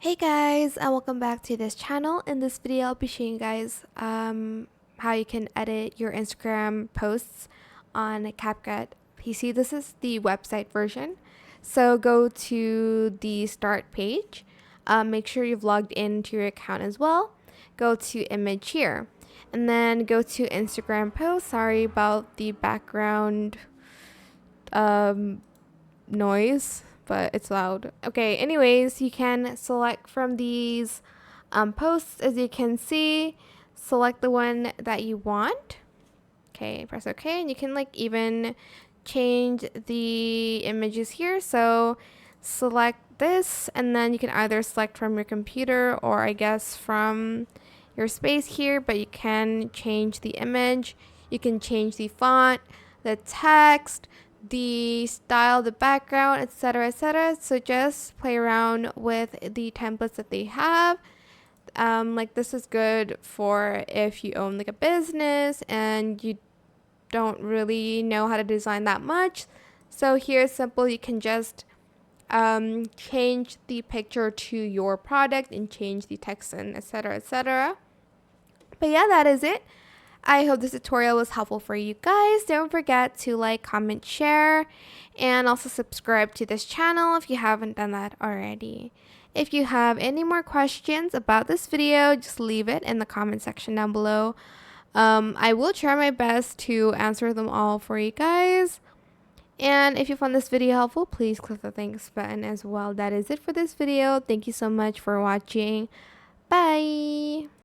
Hey guys, and welcome back to this channel. In this video, I'll be showing you guys how you can edit your Instagram posts on CapCut PC. This is the website version. So go to the start page. Make sure you've logged into your account as well. Go to image here. And then go to Instagram post. Sorry about the background noise, but it's loud. Okay, anyways, you can select from these posts. As you can see, select the one that you want. Okay, press OK, and you can even change the images here. So select this, and then you can either select from your computer or I guess from your space here, but you can change the image. You can change the font, the text, the style, the background, etc., etc. So just play around with the templates that they have. This is good for if you own a business and you don't really know how to design that much. So here's simple. You can just change the picture to your product and change the text and etc., etc. But yeah, that is it. I hope this tutorial was helpful for you guys. Don't forget to like, comment, share, and also subscribe to this channel if you haven't done that already. If you have any more questions about this video, just leave it in the comment section down below. I will try my best to answer them all for you guys. And if you found this video helpful, please click the thanks button as well. That is it for this video. Thank you so much for watching. Bye!